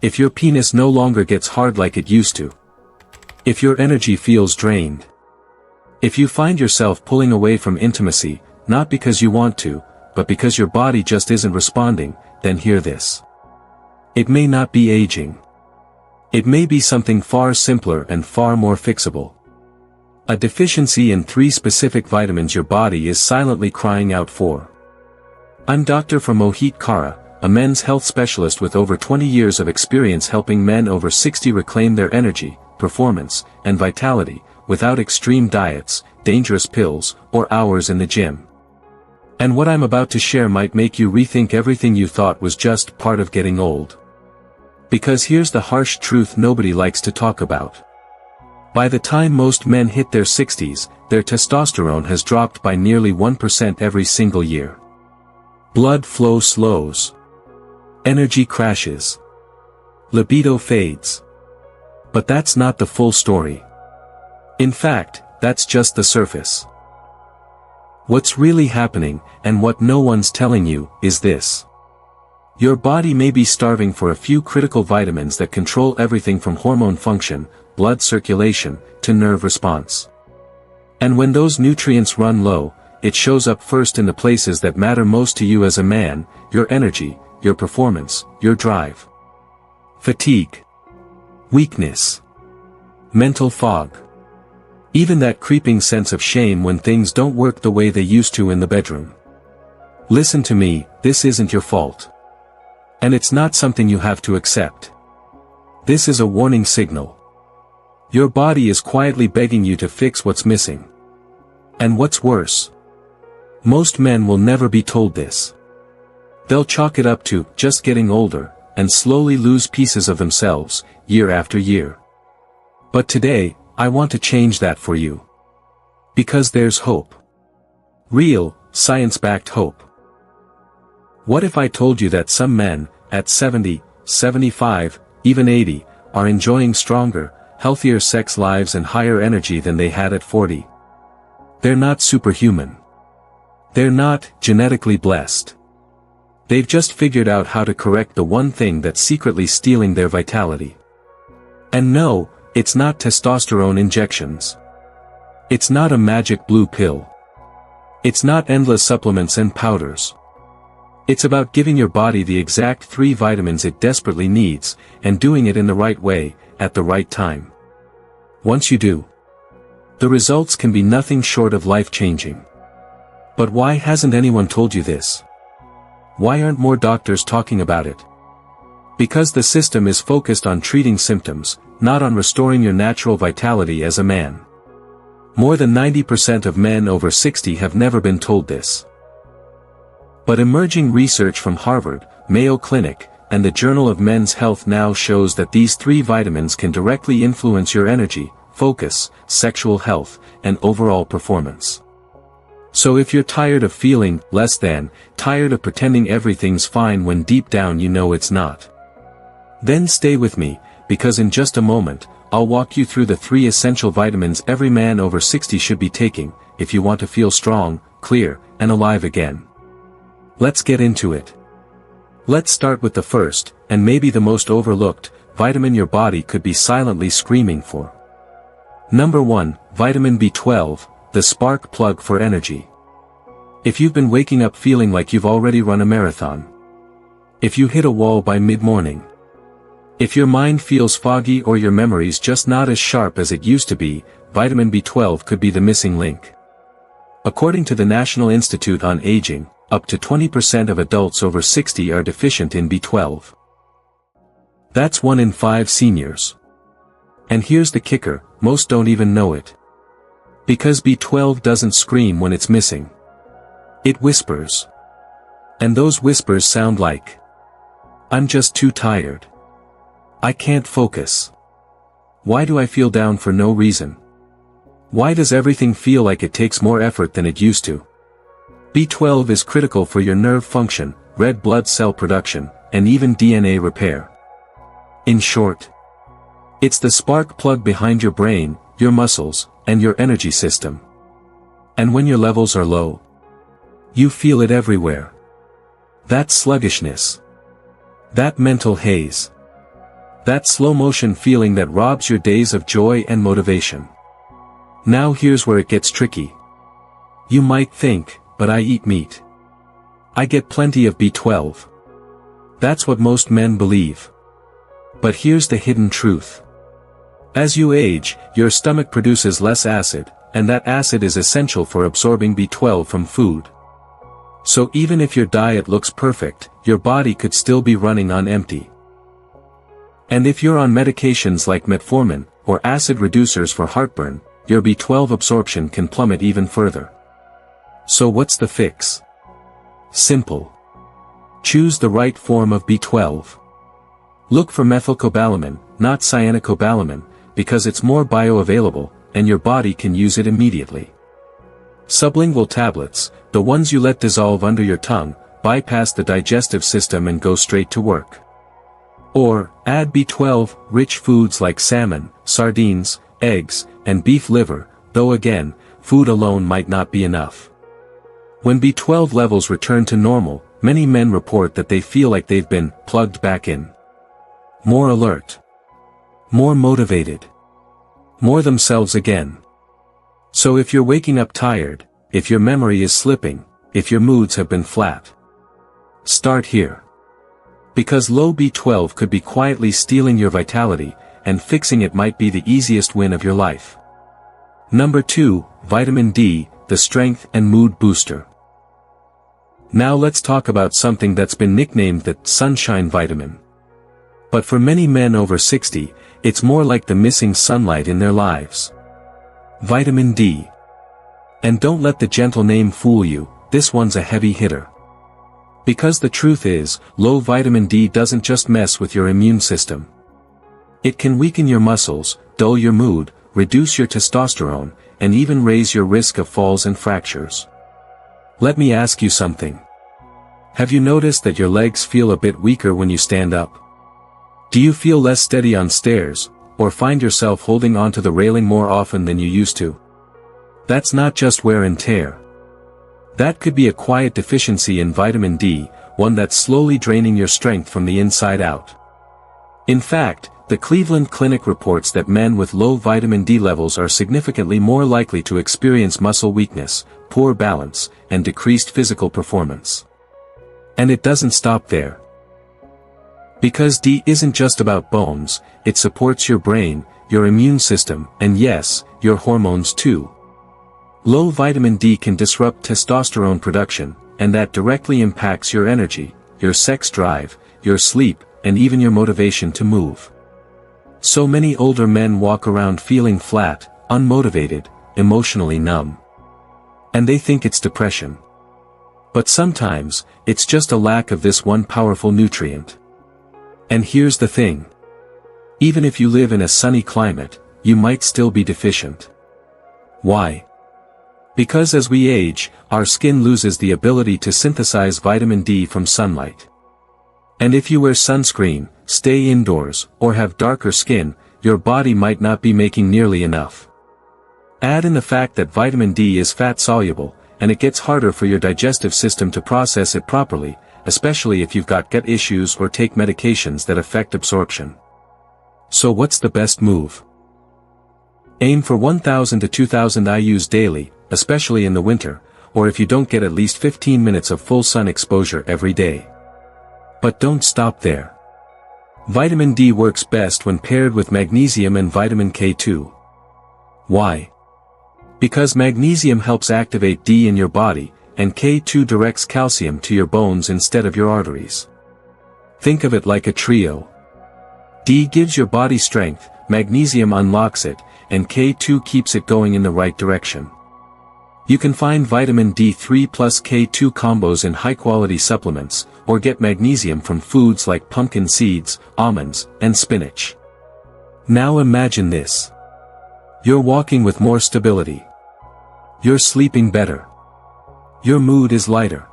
If your penis no longer gets hard like it used to. If your energy feels drained. If you find yourself pulling away from intimacy, not because you want to, but because your body just isn't responding, then hear this. It may not be aging. It may be something far simpler and far more fixable. A deficiency in 3 specific vitamins your body is silently crying out for. I'm Dr. Mohit Kara, a men's health specialist with over 20 years of experience helping men over 60 reclaim their energy, performance, and vitality, without extreme diets, dangerous pills, or hours in the gym. And what I'm about to share might make you rethink everything you thought was just part of getting old. Because here's the harsh truth nobody likes to talk about. By the time most men hit their 60s, their testosterone has dropped by nearly 1% every single year. Blood flow slows. Energy crashes. Libido fades. But that's not the full story. In fact, that's just the surface. What's really happening, and what no one's telling you, is this. Your body may be starving for a few critical vitamins that control everything from hormone function, blood circulation, to nerve response. And when those nutrients run low, it shows up first in the places that matter most to you as a man: your energy, your performance, your drive. Fatigue. Weakness. Mental fog. Even that creeping sense of shame when things don't work the way they used to in the bedroom. Listen to me, this isn't your fault. And it's not something you have to accept. This is a warning signal. Your body is quietly begging you to fix what's missing. And what's worse? Most men will never be told this. They'll chalk it up to just getting older, and slowly lose pieces of themselves, year after year. But today, I want to change that for you. Because there's hope. Real, science-backed hope. What if I told you that some men, at 70, 75, even 80, are enjoying stronger, healthier sex lives and higher energy than they had at 40? They're not superhuman. They're not genetically blessed. They've just figured out how to correct the one thing that's secretly stealing their vitality. And no, it's not testosterone injections. It's not a magic blue pill. It's not endless supplements and powders. It's about giving your body the exact 3 vitamins it desperately needs, and doing it in the right way, at the right time. Once you do, the results can be nothing short of life-changing. But why hasn't anyone told you this? Why aren't more doctors talking about it? Because the system is focused on treating symptoms, not on restoring your natural vitality as a man. More than 90% of men over 60 have never been told this. But emerging research from Harvard, Mayo Clinic, and the Journal of Men's Health now shows that these 3 vitamins can directly influence your energy, focus, sexual health, and overall performance. So if you're tired of feeling less than, tired of pretending everything's fine when deep down you know it's not, then stay with me, because in just a moment, I'll walk you through the 3 essential vitamins every man over 60 should be taking, if you want to feel strong, clear, and alive again. Let's get into it. Let's start with the first, and maybe the most overlooked, vitamin your body could be silently screaming for. Number 1, vitamin B12, the spark plug for energy. If you've been waking up feeling like you've already run a marathon. If you hit a wall by mid-morning. If your mind feels foggy or your memory's just not as sharp as it used to be, vitamin B12 could be the missing link. According to the National Institute on Aging, up to 20% of adults over 60 are deficient in B12. That's 1 in 5 seniors. And here's the kicker, most don't even know it. Because B12 doesn't scream when it's missing. It whispers. And those whispers sound like, I'm just too tired. I can't focus. Why do I feel down for no reason? Why does everything feel like it takes more effort than it used to? B12 is critical for your nerve function, red blood cell production, and even DNA repair. In short, it's the spark plug behind your brain, your muscles, and your energy system. And when your levels are low, you feel it everywhere. That sluggishness. That mental haze. That slow-motion feeling that robs your days of joy and motivation. Now here's where it gets tricky. You might think, but I eat meat. I get plenty of B12. That's what most men believe. But here's the hidden truth. As you age, your stomach produces less acid, and that acid is essential for absorbing B12 from food. So even if your diet looks perfect, your body could still be running on empty. And if you're on medications like metformin, or acid reducers for heartburn, your B12 absorption can plummet even further. So what's the fix? Simple. Choose the right form of B12. Look for methylcobalamin, not cyanocobalamin, because it's more bioavailable, and your body can use it immediately. Sublingual tablets, the ones you let dissolve under your tongue, bypass the digestive system and go straight to work. Or, add B12-rich foods like salmon, sardines, eggs, and beef liver, though again, food alone might not be enough. When B12 levels return to normal, many men report that they feel like they've been plugged back in. More alert. More motivated. More themselves again. So if you're waking up tired, if your memory is slipping, if your moods have been flat, start here. Because low B12 could be quietly stealing your vitality, and fixing it might be the easiest win of your life. Number 2, Vitamin D, the strength and mood booster. Now let's talk about something that's been nicknamed the sunshine vitamin. But for many men over 60, it's more like the missing sunlight in their lives. Vitamin D. And don't let the gentle name fool you, this one's a heavy hitter. Because the truth is, low vitamin D doesn't just mess with your immune system. It can weaken your muscles, dull your mood, reduce your testosterone, and even raise your risk of falls and fractures. Let me ask you something. Have you noticed that your legs feel a bit weaker when you stand up? Do you feel less steady on stairs, or find yourself holding onto the railing more often than you used to? That's not just wear and tear. That could be a quiet deficiency in vitamin D, one that's slowly draining your strength from the inside out. In fact, the Cleveland Clinic reports that men with low vitamin D levels are significantly more likely to experience muscle weakness, poor balance, and decreased physical performance. And it doesn't stop there. Because D isn't just about bones, it supports your brain, your immune system, and yes, your hormones too. Low vitamin D can disrupt testosterone production, and that directly impacts your energy, your sex drive, your sleep, and even your motivation to move. So many older men walk around feeling flat, unmotivated, emotionally numb. And they think it's depression. But sometimes, it's just a lack of this one powerful nutrient. And here's the thing. Even if you live in a sunny climate, you might still be deficient. Why? Because as we age, our skin loses the ability to synthesize vitamin D from sunlight. And if you wear sunscreen, stay indoors, or have darker skin, your body might not be making nearly enough. Add in the fact that vitamin D is fat-soluble, and it gets harder for your digestive system to process it properly, especially if you've got gut issues or take medications that affect absorption. So what's the best move? Aim for 1,000 to 2,000 IUs daily, especially in the winter, or if you don't get at least 15 minutes of full sun exposure every day. But don't stop there. Vitamin D works best when paired with magnesium and vitamin K2. Why? Because magnesium helps activate D in your body, and K2 directs calcium to your bones instead of your arteries. Think of it like a trio. D gives your body strength, magnesium unlocks it, and K2 keeps it going in the right direction. You can find vitamin D3 plus K2 combos in high-quality supplements, or get magnesium from foods like pumpkin seeds, almonds, and spinach. Now imagine this. You're walking with more stability. You're sleeping better. Your mood is lighter.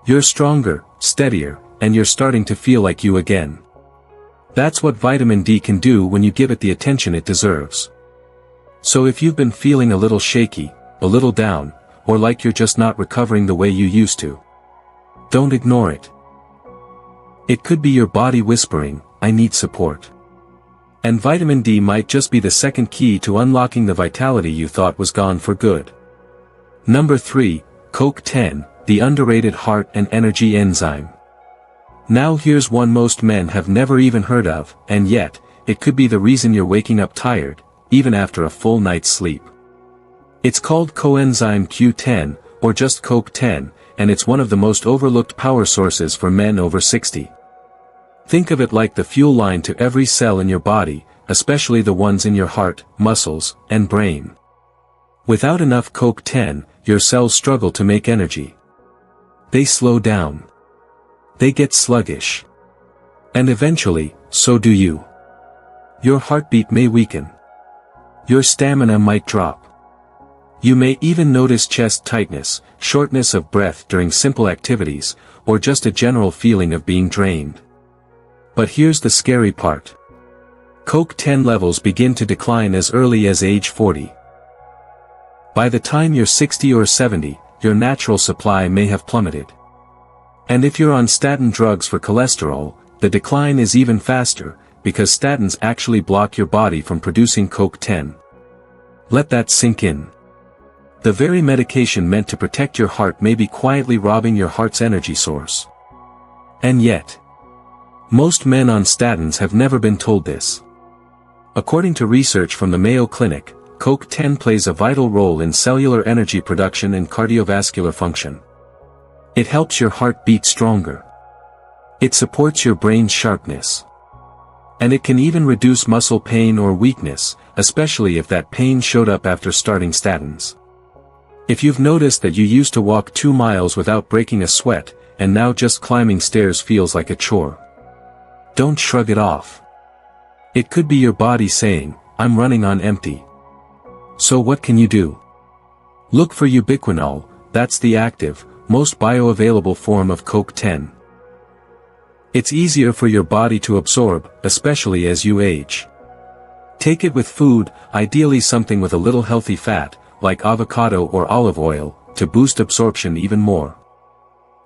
You're stronger, steadier, and you're starting to feel like you again. That's what vitamin D can do when you give it the attention it deserves. So if you've been feeling a little shaky, a little down, or like you're just not recovering the way you used to, don't ignore it. It could be your body whispering, "I need support." And vitamin D might just be the second key to unlocking the vitality you thought was gone for good. Number 3, CoQ10, the underrated heart and energy enzyme. Now here's one most men have never even heard of, and yet, it could be the reason you're waking up tired, even after a full night's sleep. It's called coenzyme Q10, or just CoQ10, and it's one of the most overlooked power sources for men over 60. Think of it like the fuel line to every cell in your body, especially the ones in your heart, muscles, and brain. Without enough CoQ10, your cells struggle to make energy. They slow down. They get sluggish. And eventually, so do you. Your heartbeat may weaken. Your stamina might drop. You may even notice chest tightness, shortness of breath during simple activities, or just a general feeling of being drained. But here's the scary part. CoQ10 levels begin to decline as early as age 40. By the time you're 60 or 70, your natural supply may have plummeted. And if you're on statin drugs for cholesterol, the decline is even faster, because statins actually block your body from producing CoQ10. Let that sink in. The very medication meant to protect your heart may be quietly robbing your heart's energy source. And yet, most men on statins have never been told this. According to research from the Mayo Clinic, CoQ10 plays a vital role in cellular energy production and cardiovascular function. It helps your heart beat stronger. It supports your brain's sharpness. And it can even reduce muscle pain or weakness, especially if that pain showed up after starting statins. If you've noticed that you used to walk 2 miles without breaking a sweat, and now just climbing stairs feels like a chore, don't shrug it off. It could be your body saying, I'm running on empty. So what can you do? Look for ubiquinol, that's the active, most bioavailable form of CoQ10. It's easier for your body to absorb, especially as you age. Take it with food, ideally something with a little healthy fat, like avocado or olive oil, to boost absorption even more.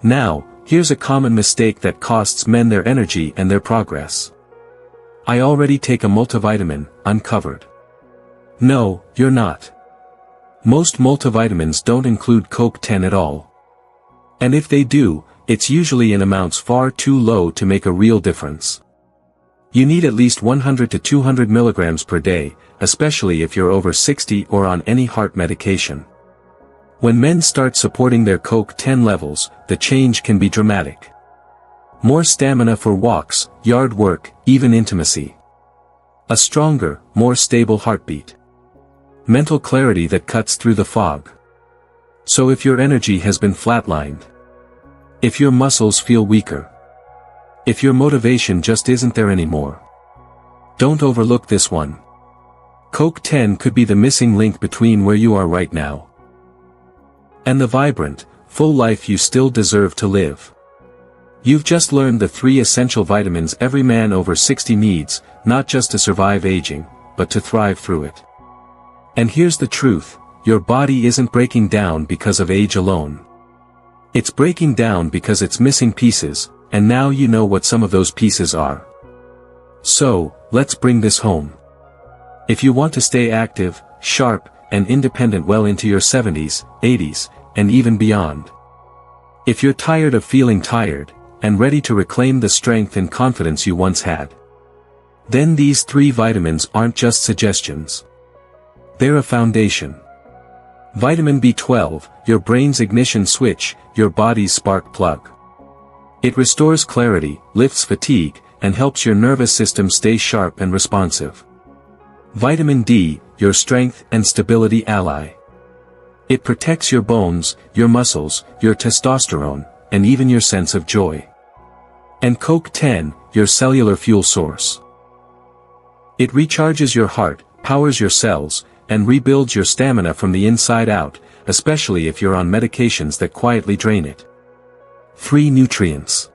Now, here's a common mistake that costs men their energy and their progress. I already take a multivitamin, I'm covered. No, you're not. Most multivitamins don't include CoQ10 at all. And if they do, it's usually in amounts far too low to make a real difference. You need at least 100 to 200 milligrams per day, especially if you're over 60 or on any heart medication. When men start supporting their CoQ10 levels, the change can be dramatic. More stamina for walks, yard work, even intimacy. A stronger, more stable heartbeat. Mental clarity that cuts through the fog. So if your energy has been flatlined, if your muscles feel weaker, if your motivation just isn't there anymore, don't overlook this one. CoQ10 could be the missing link between where you are right now and the vibrant, full life you still deserve to live. You've just learned the 3 essential vitamins every man over 60 needs, not just to survive aging, but to thrive through it. And here's the truth, your body isn't breaking down because of age alone. It's breaking down because it's missing pieces, and now you know what some of those pieces are. So, let's bring this home. If you want to stay active, sharp, and independent well into your 70s, 80s, and even beyond. If you're tired of feeling tired, and ready to reclaim the strength and confidence you once had, then these 3 vitamins aren't just suggestions. They're a foundation. Vitamin B12, your brain's ignition switch, your body's spark plug. It restores clarity, lifts fatigue, and helps your nervous system stay sharp and responsive. Vitamin D, your strength and stability ally. It protects your bones, your muscles, your testosterone, and even your sense of joy. And CoQ10, your cellular fuel source. It recharges your heart, powers your cells, and rebuilds your stamina from the inside out, especially if you're on medications that quietly drain it. 3 nutrients.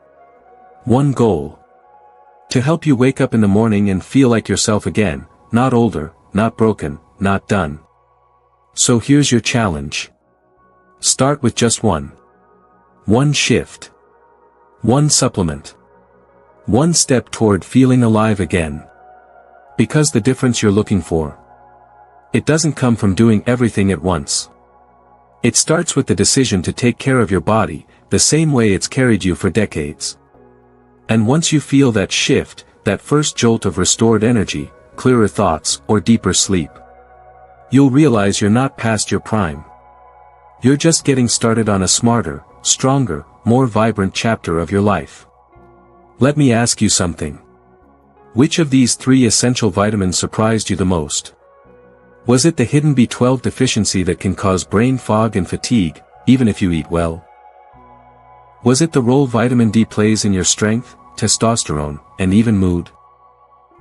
1 goal. To help you wake up in the morning and feel like yourself again, not older, not broken, not done. So here's your challenge. Start with just 1. 1 shift. 1 supplement. 1 step toward feeling alive again. Because the difference you're looking for, it doesn't come from doing everything at once. It starts with the decision to take care of your body, the same way it's carried you for decades. And once you feel that shift, that first jolt of restored energy, clearer thoughts, or deeper sleep, you'll realize you're not past your prime. You're just getting started on a smarter, stronger, more vibrant chapter of your life. Let me ask you something. Which of these 3 essential vitamins surprised you the most? Was it the hidden B12 deficiency that can cause brain fog and fatigue, even if you eat well? Was it the role vitamin D plays in your strength, testosterone, and even mood?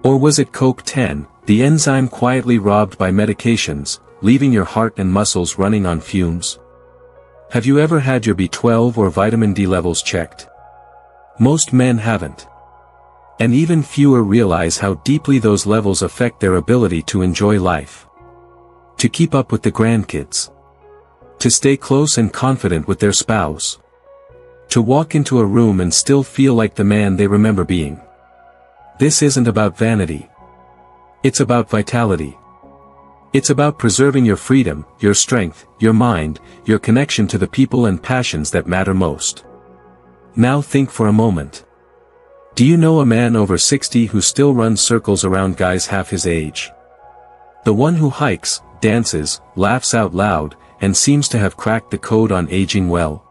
Or was it CoQ10, the enzyme quietly robbed by medications, leaving your heart and muscles running on fumes? Have you ever had your B12 or vitamin D levels checked? Most men haven't. And even fewer realize how deeply those levels affect their ability to enjoy life. To keep up with the grandkids. To stay close and confident with their spouse. To walk into a room and still feel like the man they remember being. This isn't about vanity. It's about vitality. It's about preserving your freedom, your strength, your mind, your connection to the people and passions that matter most. Now think for a moment. Do you know a man over 60 who still runs circles around guys half his age? The one who hikes, dances, laughs out loud, and seems to have cracked the code on aging well.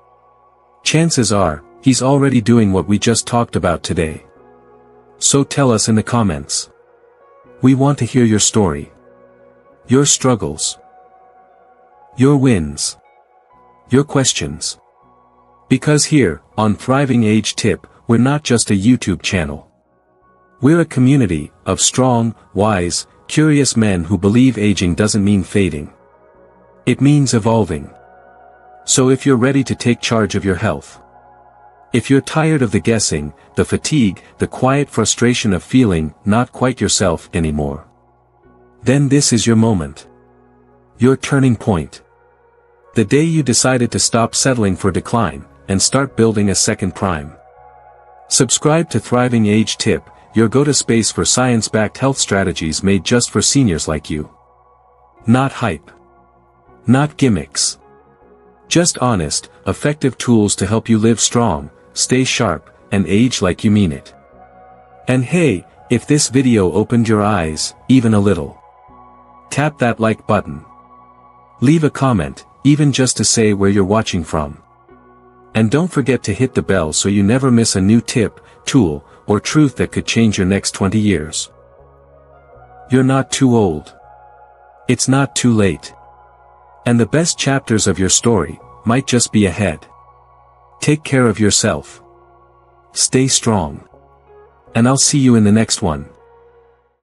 Chances are, he's already doing what we just talked about today. So tell us in the comments. We want to hear your story. Your struggles. Your wins. Your questions. Because here, on Thriving Age Tip, we're not just a YouTube channel. We're a community of strong, wise, curious men who believe aging doesn't mean fading. It means evolving. So if you're ready to take charge of your health, if you're tired of the guessing, the fatigue, the quiet frustration of feeling not quite yourself anymore, then this is your moment. Your turning point. The day you decided to stop settling for decline, and start building a second prime. Subscribe to Thriving Age Tip, your go-to space for science-backed health strategies made just for seniors like you. Not hype. Not gimmicks. Just honest, effective tools to help you live strong, stay sharp, and age like you mean it. And hey, if this video opened your eyes, even a little, tap that like button. Leave a comment, even just to say where you're watching from. And don't forget to hit the bell so you never miss a new tip, tool, or truth that could change your next 20 years. You're not too old. It's not too late. And the best chapters of your story might just be ahead. Take care of yourself. Stay strong. And I'll see you in the next one.